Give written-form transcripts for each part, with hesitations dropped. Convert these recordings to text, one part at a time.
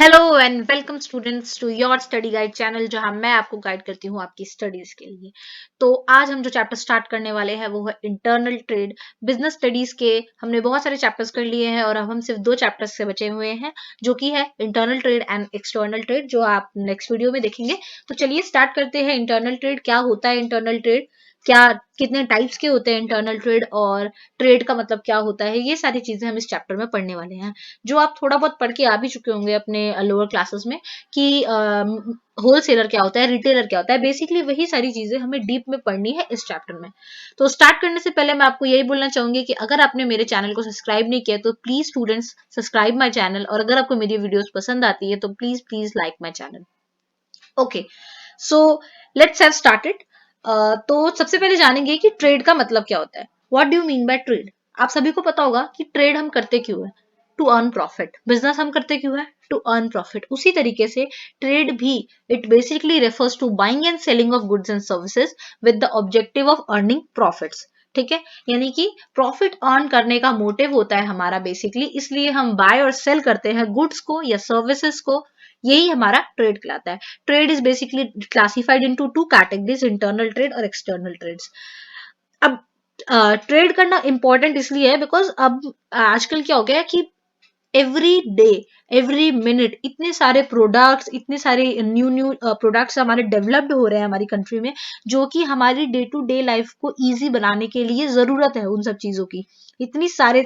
Hello and welcome students to your study guide channel, जहां मैं आपको गाइड करती हूं आपकी स्टडीज के लिए। तो आज हम जो चैप्टर स्टार्ट करने वाले हैं वो है इंटरनल ट्रेड। बिजनेस स्टडीज के हमने बहुत सारे चैप्टर्स कर लिए हैं और अब हम सिर्फ दो चैप्टर्स से बचे हुए हैं, जो कि है internal trade and external trade, जो आप नेक्स्ट वीडियो में देखेंगे। तो चलिए स्टार्ट करते हैं। इंटरनल ट्रेड क्या होता है, इंटरनल ट्रेड क्या, कितने टाइप्स के होते हैं इंटरनल ट्रेड, और ट्रेड का मतलब क्या होता है, ये सारी चीजें हम इस चैप्टर में पढ़ने वाले हैं, जो आप थोड़ा बहुत पढ़ के आ भी चुके होंगे अपने लोअर क्लासेस में कि होलसेलर क्या होता है, रिटेलर क्या होता है। बेसिकली वही सारी चीजें हमें डीप में पढ़नी है इस चैप्टर में। तो स्टार्ट करने से पहले मैं आपको यही बोलना चाहूंगी कि अगर आपने मेरे चैनल को सब्सक्राइब नहीं किया तो please students subscribe my channel, और अगर आपको मेरी वीडियोस पसंद आती है तो please please like my channel. Okay, so let's have started. तो सबसे पहले जानेंगे कि ट्रेड का मतलब क्या होता है। What do you mean by trade? आप सभी को पता होगा कि ट्रेड हम करते क्यों है, टू अर्न प्रॉफिट। बिजनेस हम करते क्यों है, टू अर्न प्रॉफिट। उसी तरीके से ट्रेड भी, it basically refers to buying and selling of goods and services with the objective of earning profits. ठीक है, यानी कि प्रॉफिट अर्न करने का मोटिव होता है हमारा बेसिकली, इसलिए हम बाय और सेल करते हैं गुड्स को या सर्विसेज को। यही हमारा ट्रेड कहलाता है। Trade is basically classified into two categories, internal trade और एक्सटर्नल ट्रेड्स। अब ट्रेड करना इंपॉर्टेंट इसलिए है बिकॉज अब आजकल क्या हो गया है कि एवरी डे, एवरी मिनट इतने सारे प्रोडक्ट्स, इतने सारे न्यू न्यू प्रोडक्ट्स हमारे डेवलप्ड हो रहे हैं हमारी कंट्री में, जो कि हमारी डे टू डे लाइफ को इजी बनाने के लिए जरूरत है उन सब चीजों की। इतनी सारे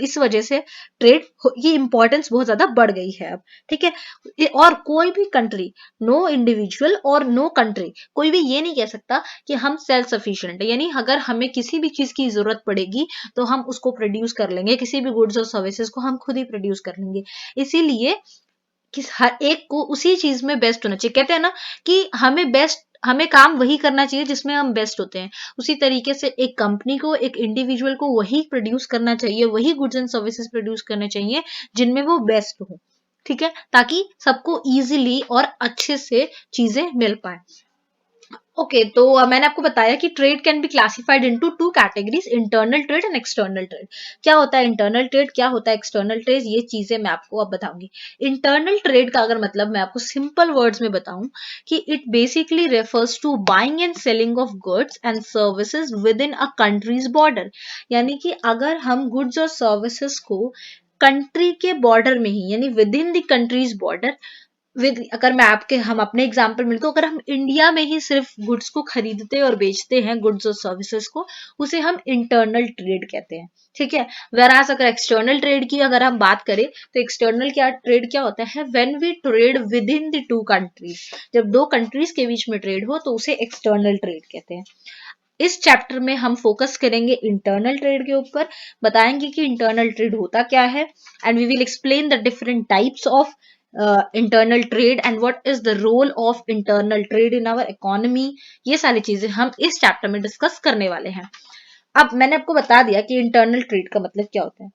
इस वजह से ट्रेड की इंपॉर्टेंस बहुत ज्यादा बढ़ गई है अब। ठीक है, और कोई भी कंट्री, नो इंडिविजुअल और नो कंट्री, कोई भी ये नहीं कह सकता कि हम सेल्फ सफिशिएंट है, यानी अगर हमें किसी भी चीज की जरूरत पड़ेगी तो हम उसको प्रोड्यूस कर लेंगे, किसी भी गुड्स और सर्विसेज को हम खुद ही प्रोड्यूस कर लेंगे। इसीलिए कि हर एक को उसी चीज में बेस्ट होना चाहिए। कहते हैं ना कि हमें काम वही करना चाहिए जिसमें हम बेस्ट होते हैं। उसी तरीके से एक कंपनी को, एक इंडिविजुअल को वही प्रोड्यूस करना चाहिए, वही गुड्स एंड सर्विसेज प्रोड्यूस करने चाहिए जिनमें वो बेस्ट हो। ठीक है, ताकि सबको इजीली और अच्छे से चीजें मिल पाए। ओके, तो मैंने आपको बताया कि trade can be classified into two categories, internal trade and external trade. क्या होता है इंटरनल ट्रेड, क्या होता है एक्सटर्नल ट्रेड, ये चीजें मैं आपको अब बताऊंगी। इंटरनल ट्रेड का अगर मतलब मैं आपको सिंपल वर्ड्स में बताऊं कि it basically refers to buying and selling of goods and services within a country's border. यानी कि अगर हम गुड्स और सर्विसेज को कंट्री के बॉर्डर में ही, यानी with in the countries border, अगर मैं आपके हम अपने एग्जाम्पल में, तो अगर हम इंडिया में ही सिर्फ गुड्स को खरीदते और बेचते हैं, गुड्स और सर्विसेज को, उसे हम इंटरनल ट्रेड कहते हैं। ठीक है, वेराज अगर एक्सटर्नल ट्रेड की अगर हम बात करें तो एक्सटर्नल क्या ट्रेड क्या होता है, when we trade within the two countries. जब दो कंट्रीज के बीच में ट्रेड हो तो उसे एक्सटर्नल ट्रेड कहते हैं। इस चैप्टर में हम फोकस करेंगे इंटरनल ट्रेड के ऊपर, बताएंगे कि इंटरनल ट्रेड होता क्या है, and we will explain the different types of internal trade and what is the role of internal trade in our economy. ये सारी चीजें हम इस चैप्टर में डिस्कस करने वाले हैं। अब मैंने आपको बता दिया कि इंटरनल ट्रेड का मतलब क्या होता है।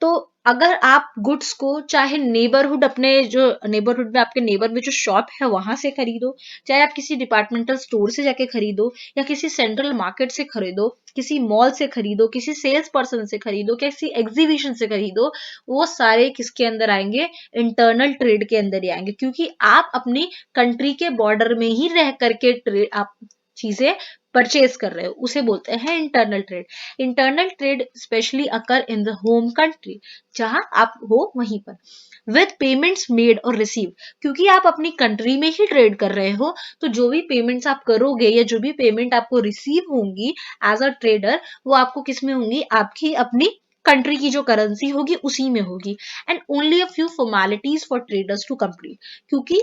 तो अगर आप गुड्स को चाहे नेबरहुड, अपने जो नेबरहुड में आपके नेबर में जो शॉप है वहां से खरीदो, चाहे आप किसी डिपार्टमेंटल स्टोर से जाके खरीदो, या किसी सेंट्रल मार्केट से खरीदो, किसी मॉल से खरीदो, किसी सेल्स पर्सन से खरीदो, किसी एग्जीबिशन से खरीदो, वो सारे किसके अंदर आएंगे, इंटरनल ट्रेड के अंदर ही आएंगे, क्योंकि आप अपनी कंट्री के बॉर्डर में ही रह करके ट्रेड, आप चीजें परचेज कर रहे हो, उसे बोलते हैं internal trade. Internal trade specially occur in the home country, जहां आप हो वहीं पर, विद पेमेंट्स मेड और रिसीव। क्योंकि आप अपनी कंट्री में ही ट्रेड कर रहे हो, तो जो भी पेमेंट्स आप करोगे या जो भी पेमेंट आपको रिसीव होंगी एज अ ट्रेडर, वो आपको किस में होंगी, आपकी अपनी कंट्री की जो करेंसी होगी उसी में होगी। And only a few formalities for traders to complete. क्योंकि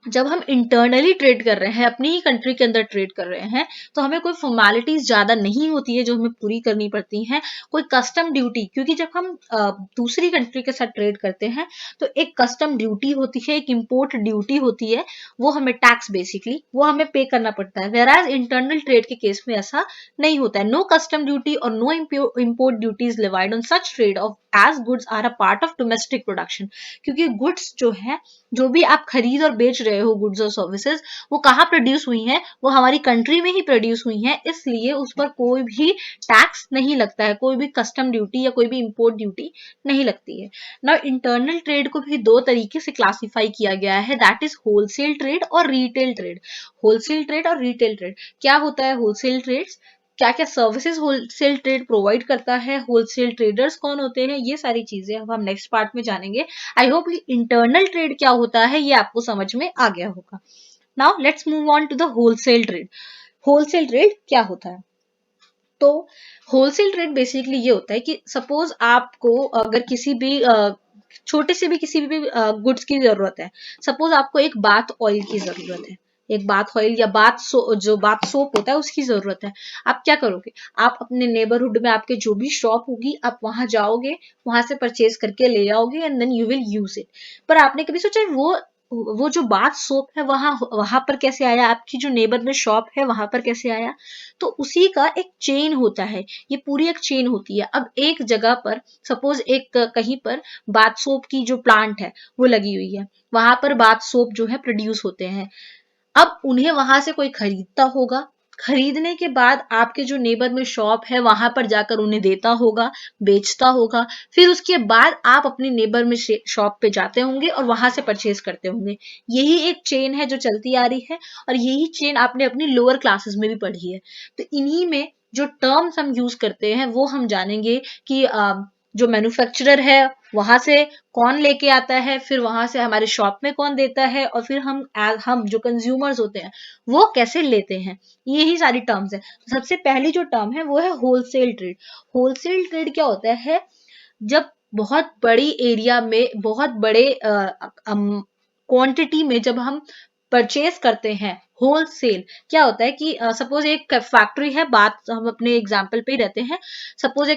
जब हम इंटरनली ट्रेड कर रहे हैं, अपनी ही कंट्री के अंदर ट्रेड कर रहे हैं, तो हमें कोई फॉर्मेलिटीज ज्यादा नहीं होती है जो हमें पूरी करनी पड़ती हैं। कोई कस्टम ड्यूटी, क्योंकि जब हम दूसरी कंट्री के साथ ट्रेड करते हैं तो एक कस्टम ड्यूटी होती है, एक इम्पोर्ट ड्यूटी होती है, वो हमें टैक्स बेसिकली वो हमें पे करना पड़ता है। वेराज इंटरनल ट्रेड के केस में ऐसा नहीं होता है। नो कस्टम ड्यूटी और no import duties levied on such trade of as goods are a part of domestic production. क्योंकि गुड्स जो है, जो भी आप खरीद और बेच रहे हो गुड्स और सर्विसेज, वो कहाँ प्रोड्यूस हुई हैं, वो हमारी कंट्री में ही प्रोड्यूस हुई हैं, इसलिए उस पर कोई भी टैक्स नहीं लगता है, कोई भी कस्टम ड्यूटी या कोई भी इंपोर्ट ड्यूटी नहीं लगती है। ना इंटरनल ट्रेड को भी दो तरीके से क्लासिफाई किया गया है, दैट इज होलसेल ट्रेड और रिटेल ट्रेड। होलसेल ट्रेड और रिटेल ट्रेड क्या होता है? होलसेल ट्रेड्स क्या क्या सर्विसेज होलसेल ट्रेड प्रोवाइड करता है, होलसेल ट्रेडर्स कौन होते हैं, ये सारी चीजें अब हम नेक्स्ट पार्ट में जानेंगे। आई होप इंटरनल ट्रेड क्या होता है ये आपको समझ में आ गया होगा। Now let's move on to the wholesale trade. Wholesale trade क्या होता है? तो होलसेल ट्रेड बेसिकली ये होता है कि सपोज आपको अगर किसी भी छोटे से भी किसी भी गुड्स की जरूरत है, सपोज आपको एक बाथ ऑयल की जरूरत है, एक बाथ ऑयल या जो बाथ सोप होता है उसकी जरूरत है, आप क्या करोगे? आप अपने नेबरहुड में आपके जो भी शॉप होगी आप वहां जाओगे, वहां से परचेज करके ले आओगे and then you will use it. पर आपने कभी सोचा वो जो बाथ सोप है वहां वहां पर कैसे आया? आपकी जो नेबर में शॉप है वहां पर कैसे आया? तो उसी का एक चेन होता है, ये पूरी एक चेन होती है। अब एक जगह पर सपोज एक कहीं पर बाथ सोप की जो प्लांट है वो लगी हुई है, वहां पर बाथ सोप जो है प्रोड्यूस होते हैं। अब उन्हें वहां से कोई खरीदता होगा, खरीदने के बाद आपके जो नेबर में शॉप है वहां पर जाकर उन्हें देता होगा, बेचता होगा, फिर उसके बाद आप अपनी नेबर में शॉप पे जाते होंगे और वहां से परचेज करते होंगे। यही एक चेन है जो चलती आ रही है और यही चेन आपने अपनी लोअर क्लासेस में भी पढ़ी है। तो इन्हीं में जो टर्म्स हम यूज करते हैं वो हम जानेंगे कि जो मैन्युफैक्चरर है वहां से कौन लेके आता है, फिर वहां से हमारे शॉप में कौन देता है, और फिर हम जो कंज्यूमर्स होते हैं वो कैसे लेते हैं। यही सारी टर्म्स है। सबसे पहली जो टर्म है वो है होलसेल ट्रेड। होलसेल ट्रेड क्या होता है? जब बहुत बड़ी एरिया में बहुत बड़े क्वांटिटी में जब हम परचेज करते हैं, होलसेल क्या होता है कि सपोज एक फैक्ट्री है, बात हम अपने एग्जांपल पे ही रहते हैं, सपोज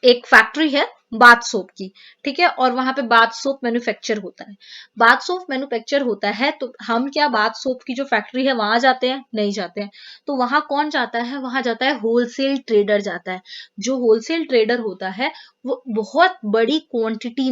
एक फैक्ट्री है बाथ सोप की, ठीक है, और वहां पे बाथ सोप मैन्युफैक्चर होता है। बाथ सोप मैन्युफैक्चर होता है तो हम क्या बाथ सोप की जो फैक्ट्री है वहां जाते हैं? नहीं जाते हैं। तो वहां कौन जाता है? वहां जाता है होलसेल ट्रेडर जाता है। जो होलसेल ट्रेडर होता है वो बहुत बड़ी क्वांटिटी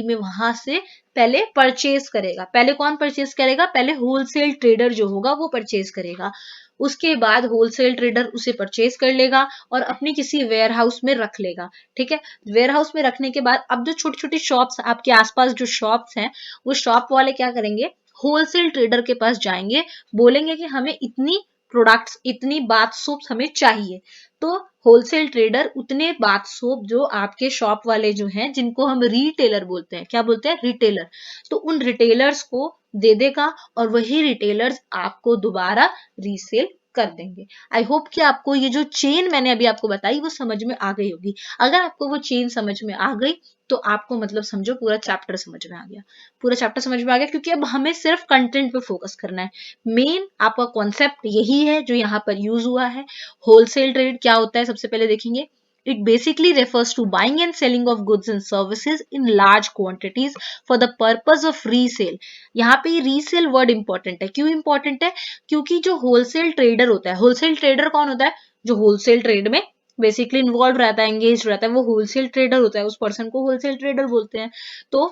में वहां से पहले परचेज करेगा। पहले कौन परचेज करेगा? पहले होलसेल ट्रेडर जो होगा वो परचेज करेगा। उसके बाद होलसेल ट्रेडर उसे परचेज कर लेगा और अपनी किसी वेयर हाउस में रख लेगा, ठीक है। वेयर हाउस में रखने के बाद अब जो छोटी छोटी शॉप्स आपके आसपास जो शॉप्स हैं, वो शॉप वाले क्या करेंगे? होलसेल ट्रेडर के पास जाएंगे, बोलेंगे कि हमें इतनी प्रोडक्ट्स, इतनी बाथ सोप्स हमें चाहिए। तो होलसेल ट्रेडर उतने बाथ सोप जो आपके शॉप वाले जो हैं, जिनको हम रिटेलर बोलते हैं, क्या बोलते हैं? रिटेलर। तो उन रिटेलर्स को दे देगा और वही रिटेलर्स आपको दोबारा रीसेल कर देंगे। आई होप कि आपको ये जो चेन मैंने अभी आपको बताई वो समझ में आ गई होगी। अगर आपको वो चेन समझ में आ गई तो आपको मतलब समझो पूरा चैप्टर समझ में आ गया। पूरा चैप्टर समझ में आ गया क्योंकि अब हमें सिर्फ कंटेंट पे फोकस करना है। मेन आपका कॉन्सेप्ट यही है जो यहाँ पर यूज हुआ है। होलसेल ट्रेड क्या होता है सबसे पहले देखेंगे। It basically refers to buying and selling of goods and services in large quantities for the purpose of resale। यहाँ पे रीसेल वर्ड इंपॉर्टेंट है। क्यों इंपॉर्टेंट है? क्योंकि जो होलसेल ट्रेडर होता है, होलसेल ट्रेडर कौन होता है? जो होलसेल ट्रेड में बेसिकली इन्वॉल्व रहता है, एंगेज रहता है, वो होलसेल ट्रेडर होता है। उस पर्सन को होलसेल ट्रेडर बोलते हैं। तो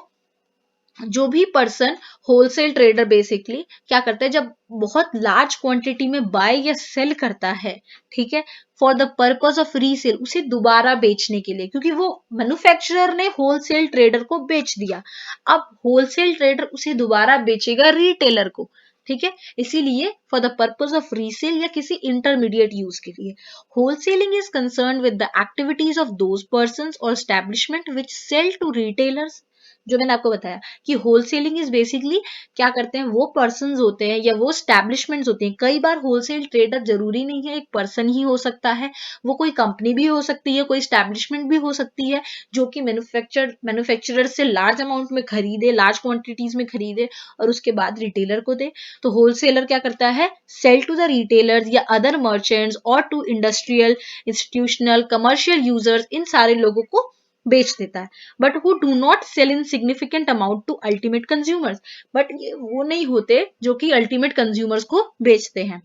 जो भी पर्सन होलसेल ट्रेडर बेसिकली क्या करता है, जब बहुत लार्ज क्वांटिटी में बाय या सेल करता है, ठीक है, for the purpose of resale, उसे दोबारा बेचने के लिए, क्योंकि वो मैन्युफैक्चरर ने होलसेल ट्रेडर को बेच दिया, अब होलसेल ट्रेडर उसे दोबारा बेचेगा रिटेलर को, ठीक है। इसीलिए for the purpose of resale या किसी इंटरमीडिएट यूज के लिए। Wholesaling is concern with the activities of those persons और establishment which sell to retailers. जो मैंने आपको बताया कि होलसेलिंग इज बेसिकली क्या करते हैं, वो पर्सन्स होते हैं या वो स्टैब्लिशमेंट्स होते हैं। कई बार होलसेल ट्रेडर जरूरी नहीं है एक पर्सन ही हो सकता है, वो कोई कंपनी भी हो सकती है, कोई स्टैब्लिशमेंट भी हो सकती है जो कि मैन्युफैक्चरर से लार्ज अमाउंट में खरीदे, लार्ज क्वांटिटीज में खरीदे और उसके बाद रिटेलर को दे। तो होलसेलर क्या करता है? सेल टू द रिटेलर्स या अदर मर्चेंट्स और to industrial, institutional, commercial users, इन सारे लोगों को बेच देता है। But who do not sell in significant amount to ultimate consumers. But ये वो नहीं होते जो कि अल्टीमेट कंज्यूमर्स को बेचते हैं।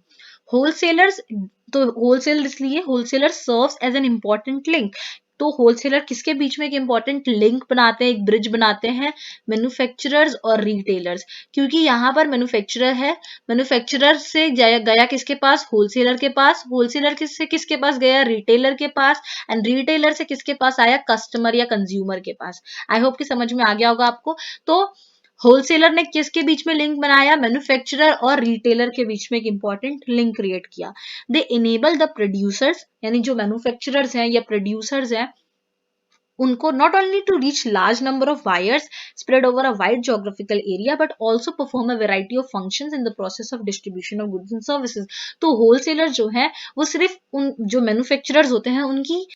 होलसेलर्स, तो होलसेल इसलिए wholesaler serves as an important link. तो होलसेलर किसके बीच में एक इंपॉर्टेंट लिंक बनाते हैं, एक ब्रिज बनाते हैं, मैन्युफैक्चरर्स और रिटेलर्स। क्योंकि यहाँ पर मैन्युफैक्चरर है, मैन्युफैक्चरर से गया किसके पास, होलसेलर के पास, होलसेलर से किसके पास गया, रिटेलर के पास, एंड रिटेलर से किसके पास आया, कस्टमर या कंज्यूमर के पास। आई होप कि समझ में आ गया होगा आपको। तो होलसेलर ने किसके बीच में लिंक बनाया, मैन्युफैक्चरर और रिटेलर के बीच में एक इंपॉर्टेंट लिंक क्रिएट किया। दे इनेबल द प्रोड्यूसर्स, यानी जो मैन्युफैक्चरर्स हैं या प्रोड्यूसर्स हैं, उनको not only to reach large number of buyers spread over a wide geographical area but also perform a variety of functions in the process of distribution of goods and services। तो wholesaler जो है वो सिर्फ उन जो manufacturers होते हैं उनकी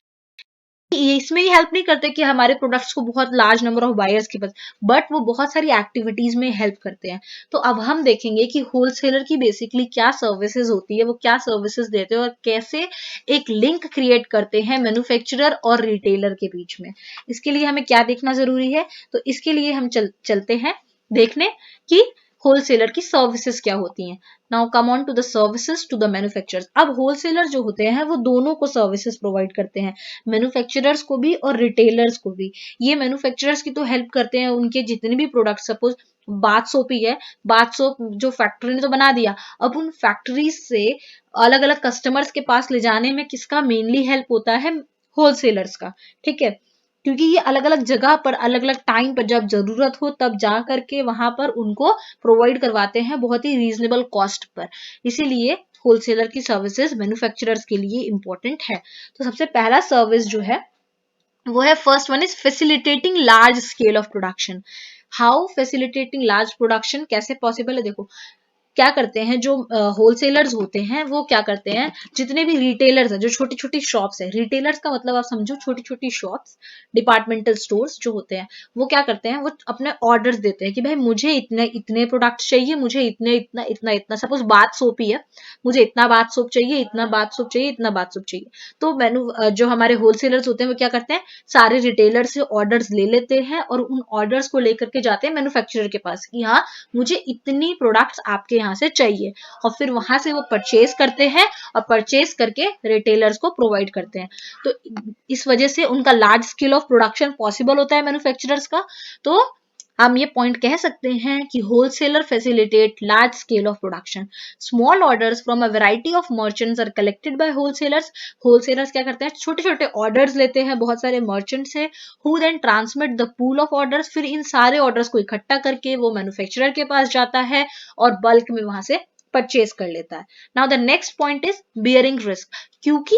इसमें ही हेल्प नहीं करते कि हमारे प्रोडक्ट्स को बहुत लार्ज नंबर ऑफ बायर्स के पास, बट वो बहुत सारी एक्टिविटीज में हेल्प करते हैं। तो अब हम देखेंगे कि होलसेलर की बेसिकली क्या सर्विसेज होती है, वो क्या सर्विसेज देते हैं और कैसे एक लिंक क्रिएट करते हैं मैन्युफैक्चरर और रिटेलर के बीच में। इसके लिए हमें क्या देखना जरूरी है, तो इसके लिए हम चलते हैं देखने कि होलसेलर की सर्विसेज क्या होती हैं। Now come on to the services to the manufacturers. अब होलसेलर जो होते हैं वो दोनों को सर्विसेज प्रोवाइड करते हैं, मैन्युफैक्चरर्स को भी और रिटेलर्स को भी। ये मैन्युफैक्चरर्स की तो हेल्प करते हैं, उनके जितने भी प्रोडक्ट, सपोज बाथ सोप ही है, बाथ सोप जो फैक्ट्री ने तो बना दिया, अब उन फैक्ट्रीज से अलग अलग कस्टमर्स के पास ले जाने में किसका मेनली हेल्प होता है, होलसेलर्स का। ठीक है, क्योंकि ये अलग अलग जगह पर अलग अलग टाइम पर जब जरूरत हो तब जा करके वहां पर उनको प्रोवाइड करवाते हैं बहुत ही रीजनेबल कॉस्ट पर। इसीलिए होलसेलर की सर्विसेज मैन्युफैक्चरर्स के लिए इंपॉर्टेंट है। तो सबसे पहला सर्विस जो है वो है, first one is facilitating large scale of production. How facilitating large production कैसे पॉसिबल है, देखो क्या करते हैं जो होलसेलर्स होते हैं वो क्या करते हैं, जितने भी रिटेलर्स हैं, जो छोटी छोटी शॉप्स है, रिटेलर्स का मतलब आप समझो छोटी छोटी शॉप्स, डिपार्टमेंटल स्टोर्स जो होते हैं, वो क्या करते हैं, वो अपने ऑर्डर्स देते हैं कि भाई मुझे इतने इतने प्रोडक्ट चाहिए, मुझे इतने इतना इतना इतना, सपोज बाथ सोप ही है, मुझे इतना बाथ सोप चाहिए, इतना बाथ सोप चाहिए, इतना बाथ सोप चाहिए। तो जो हमारे होलसेलर्स होते हैं वो क्या करते हैं, सारे रिटेलर से ऑर्डर्स ले लेते हैं और उन ऑर्डर्स को लेकर के जाते हैं मैन्युफैक्चरर के पास कि हाँ मुझे इतनी प्रोडक्ट्स आपके यहाँ से चाहिए, और फिर वहां से वो परचेज करते हैं और परचेज करके रिटेलर्स को प्रोवाइड करते हैं। तो इस वजह से उनका large scale of production possible होता है मैन्युफैक्चरर्स का। तो हम ये पॉइंट कह सकते हैं कि wholesaler facilitate large scale of production. Small orders from a variety of merchants are collected by wholesalers. Wholesalers क्या करते हैं, छोटे छोटे ऑर्डर्स लेते हैं बहुत सारे मर्चेंट से, who then transmit the pool of orders, फिर इन सारे ऑर्डर्स को इकट्ठा करके वो मैन्युफैक्चरर के पास जाता है और बल्क में वहां से परचेज कर लेता है। Now the next point is bearing risk. क्योंकि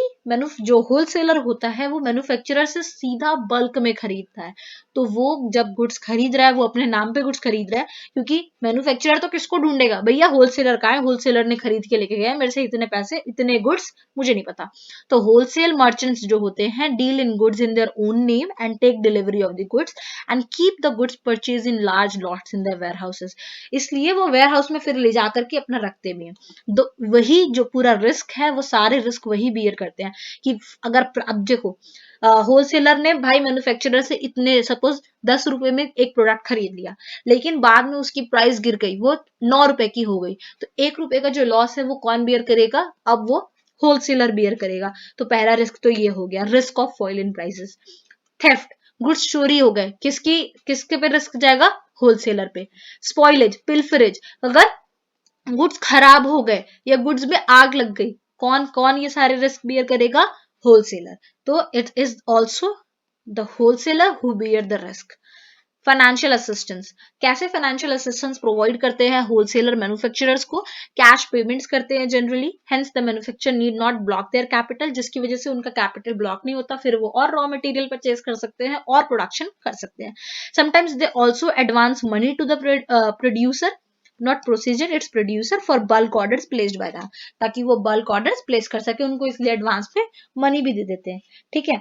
जो होलसेलर होता है वो मैन्युफैक्चरर से सीधा बल्क में खरीदता है, तो वो जब गुड्स खरीद रहा है वो अपने नाम पे गुड्स खरीद रहा है, क्योंकि मैन्युफैक्चरर तो किसको ढूंढेगा, भैया होलसेलर का है, होलसेलर ने खरीद के लेके गया मेरे से इतने पैसे इतने गुड्स, मुझे नहीं पता। तो होलसेल मर्चेंट्स जो होते हैं deal in goods in their own name and take delivery of the goods and keep the goods purchase in large lots in their warehouses. इसलिए वो वेयर हाउस में फिर ले जाकर के अपना रखते भी हैं। वही जो पूरा रिस्क है वो सारे रिस्क वही बियर करते हैं कि अगर अब देखो होलसेलर ने भाई मैन्युफैक्चरर से इतने सपोज 10 रुपए में एक प्रोडक्ट खरीद लिया, लेकिन बाद में उसकी प्राइस गिर गई, वो 9 रुपए की हो गई, तो 1 रुपए का जो लॉस है वो कौन बियर करेगा, अब वो होलसेलर बियर करेगा। तो पहला रिस्क तो ये हो गया, risk of fall in prices. Theft, goods चोरी हो गए, किसके पे रिस्क जाएगा, होलसेलर पे। स्पॉइलेज, पिल्फरेज, अगर गुड्स खराब हो गए या गुड्स में आग लग गई, कौन कौन ये सारे रिस्क बियर करेगा, होलसेलर। तो it is also the wholesaler who bear the risk. Financial assistance, कैसे फाइनेंशियल असिस्टेंस प्रोवाइड करते हैं होलसेलर मैन्युफैक्चरर्स को, कैश पेमेंट्स करते हैं generally, hence the manufacturer need not block their capital, जिसकी वजह से उनका कैपिटल ब्लॉक नहीं होता, फिर वो और रॉ मटेरियल परचेज कर सकते हैं और प्रोडक्शन कर सकते हैं। Sometimes they also advance money to the producer, not procedure, it's producer for bulk orders placed by them, ताकि वो बल्क ऑर्डर्स प्लेस कर सके, उनको इसलिए एडवांस पे मनी भी दे देते हैं। ठीक है,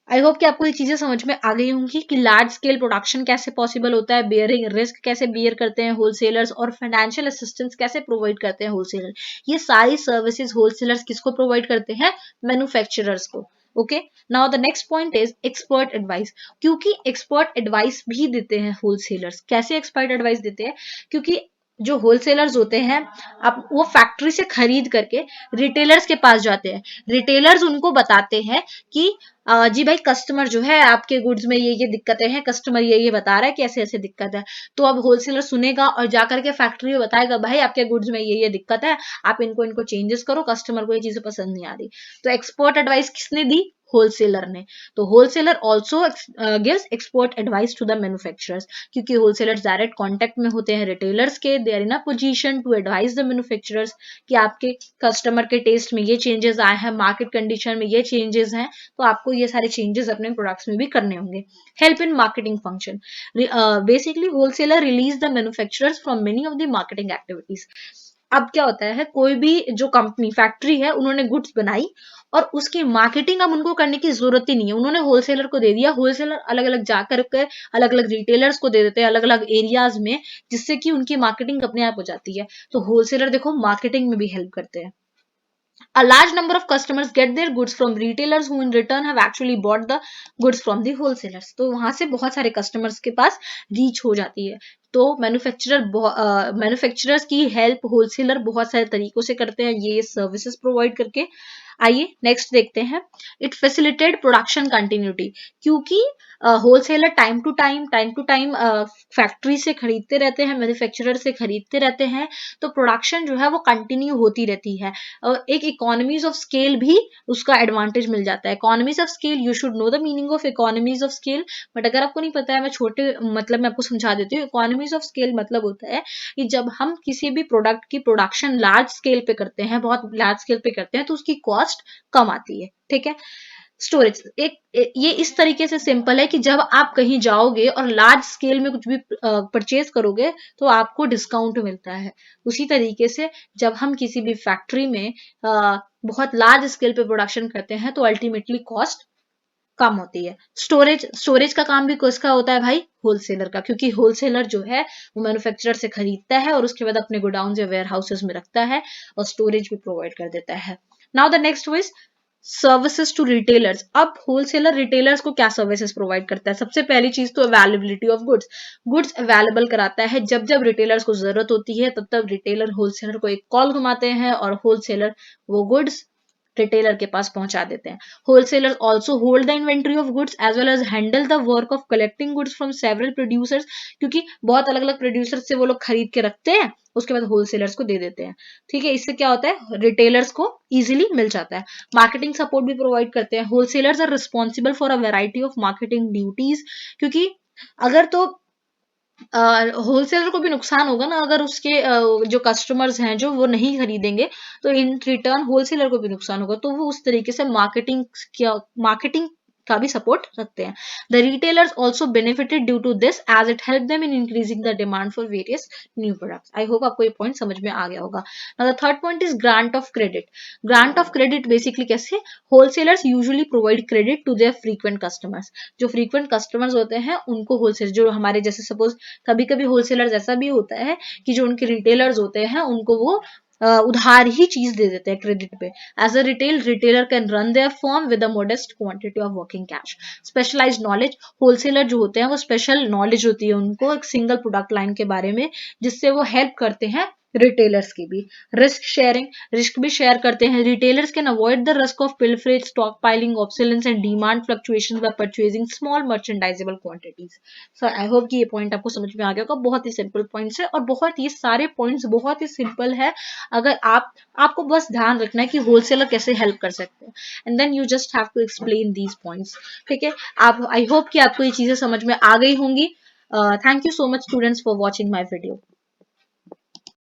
आई होप कि आपको ये चीजें समझ में आ गई होंगी कि लार्ज स्केल प्रोडक्शन कैसे पॉसिबल होता है, बियरिंग रिस्क कैसे बियर करते हैं होलसेलर्स, और फाइनेंशियल असिस्टेंस कैसे प्रोवाइड करते हैं होलसेलर। ये सारी सर्विसेज होलसेलर्स किसको प्रोवाइड करते हैं, मैन्युफैक्चरर्स को। Okay, now the next point is expert advice. क्योंकि एक्सपर्ट एडवाइस भी देते हैं होलसेलर्स। कैसे एक्सपर्ट एडवाइस देते हैं, क्योंकि जो होलसेलर्स होते हैं अब वो फैक्ट्री से खरीद करके रिटेलर्स के पास जाते हैं। रिटेलर्स उनको बताते हैं कि जी भाई कस्टमर जो है आपके गुड्स में ये दिक्कतें हैं, कस्टमर ये बता रहा है कि ऐसे ऐसे दिक्कत है। तो अब होलसेलर सुनेगा और जाकर के फैक्ट्री में बताएगा भाई आपके गुड्स में ये दिक्कत है, आप इनको चेंजेस करो, कस्टमर को ये चीजें पसंद नहीं आ रही। तो एक्सपर्ट एडवाइस किसने दी? होलसेलर ने। तो wholesaler also gives expert advice to the manufacturers, क्योंकि होलसेलर्स डायरेक्ट कांटेक्ट में होते हैं रिटेलर्स के। They are in a position to advise the manufacturers कि आपके कस्टमर के टेस्ट में ये चेंजेस आए हैं, मार्केट कंडीशन में ये चेंजेस हैं, तो आपको ये सारे चेंजेस अपने प्रोडक्ट्स में भी करने होंगे। Help in marketing function, basically wholesaler release the manufacturers from many of the marketing activities. अब क्या होता है, कोई भी जो कंपनी फैक्ट्री है उन्होंने गुड्स बनाई और उसकी मार्केटिंग अब उनको करने की जरूरत ही नहीं है, उन्होंने होलसेलर को दे दिया। होलसेलर अलग अलग जाकर के अलग अलग रिटेलर्स को दे देते हैं अलग अलग एरियाज में, जिससे कि उनकी मार्केटिंग अपने आप हो जाती है। तो होलसेलर देखो मार्केटिंग में भी हेल्प करते हैं। A large number of customers get their goods from retailers who in return have actually bought the goods from the wholesalers। तो वहां से बहुत सारे कस्टमर्स के पास रीच हो जाती है। तो मैन्युफैक्चरर्स की हेल्प होलसेलर बहुत सारे तरीकों से करते हैं ये सर्विसेज प्रोवाइड करके। आइए नेक्स्ट देखते हैं। इट फैसिलिटेट प्रोडक्शन कंटिन्यूटी, क्योंकि wholesaler time to time factory से खरीदते रहते हैं, मैन्युफैक्चरर से खरीदते रहते हैं, तो प्रोडक्शन जो है वो कंटिन्यू होती रहती है। और एक इकोनॉमीज ऑफ स्केल भी उसका एडवांटेज मिल जाता है। Economies of scale, you should know the meaning of economies of scale, but अगर आपको नहीं पता है मैं छोटे मतलब मैं आपको समझा देती हूँ। इकोनॉमीज ऑफ स्केल मतलब होता है कि जब हम किसी भी प्रोडक्ट की प्रोडक्शन लार्ज स्केल पे करते हैं, बहुत लार्ज स्केल पे करते हैं, तो उसकी कॉस्ट कम आती है। ठीक है। स्टोरेज ये इस तरीके से सिंपल है कि जब आप कहीं जाओगे और लार्ज स्केल में कुछ भी परचेज करोगे तो आपको डिस्काउंट मिलता है। उसी तरीके से जब हम किसी भी फैक्ट्री में बहुत लार्ज स्केल पे प्रोडक्शन करते हैं तो अल्टीमेटली कॉस्ट कम होती है। स्टोरेज का काम भी किसका होता है भाई? होलसेलर का, क्योंकि होलसेलर जो है वो मैन्युफैक्चरर से खरीदता है और उसके बाद अपने गोडाउन या वेयर हाउसेज में रखता है और स्टोरेज भी प्रोवाइड कर देता है। Now the next is services to retailers. अब होलसेलर रिटेलर्स को क्या सर्विसेज प्रोवाइड करता है? सबसे पहली चीज तो अवेलेबिलिटी ऑफ गुड्स अवेलेबल कराता है। जब जब रिटेलर्स को जरूरत होती है तब तब रिटेलर होलसेलर को एक कॉल घुमाते हैं और होलसेलर वो गुड्स रिटेलर के पास पहुंचा देते हैं। Wholesaler also hold the inventory of goods as well as handle the work of collecting goods from several producers, क्योंकि बहुत अलग अलग प्रोड्यूसर से वो लोग खरीद के रखते हैं, उसके बाद होलसेलर्स को दे देते हैं। ठीक है, इससे क्या होता है, रिटेलर्स को इजीली मिल जाता है। मार्केटिंग सपोर्ट भी प्रोवाइड करते हैं। Wholesalers are responsible for a variety of marketing duties, क्योंकि अगर तो होलसेलर को भी नुकसान होगा ना, अगर उसके जो कस्टमर्स हैं जो वो नहीं खरीदेंगे तो इन रिटर्न होलसेलर को भी नुकसान होगा। तो वो उस तरीके से मार्केटिंग का भी सपोर्ट रखते हैं। The retailers also benefited due to this as it help them in increasing the demand for various new products. I hope आपको ये पॉइंट समझ में आ गया होगा। Now the third point is grant of credit. Grant of credit basically कैसे? Wholesalers usually provide credit to their frequent customers. जो frequent customers होते हैं उनको होलसेलर, जो हमारे जैसे सपोज कभी कभी होलसेलर्स ऐसा भी होता है कि जो उनके रिटेलर्स होते हैं उनको वो उधार ही चीज दे देते हैं क्रेडिट पे। As a retailer can run their firm with a modest quantity of working cash. Specialised knowledge, wholesaler जो होते हैं वो स्पेशल नॉलेज होती है उनको एक सिंगल प्रोडक्ट लाइन के बारे में, जिससे वो हेल्प करते हैं रिटेलर्स की भी। रिस्क शेयरिंग, रिस्क भी शेयर करते हैं। Retailers can avoid the risk of pilferage, stock piling, obsolescence and demand fluctuations by purchasing small merchandisable quantities. So I hope कि ये पॉइंट आपको समझ में आ गया होगा। बहुत ही सिंपल पॉइंट्स है और बहुत ये सारे पॉइंट्स बहुत ही सिंपल है। अगर आपको बस ध्यान रखना है कि होलसेलर कैसे हेल्प कर सकते हैं and then you just have to explain these points. ठीक है, आप आई होप कि आपको ये चीजें समझ में आ गई होंगी। Thank you so much students for watching my video.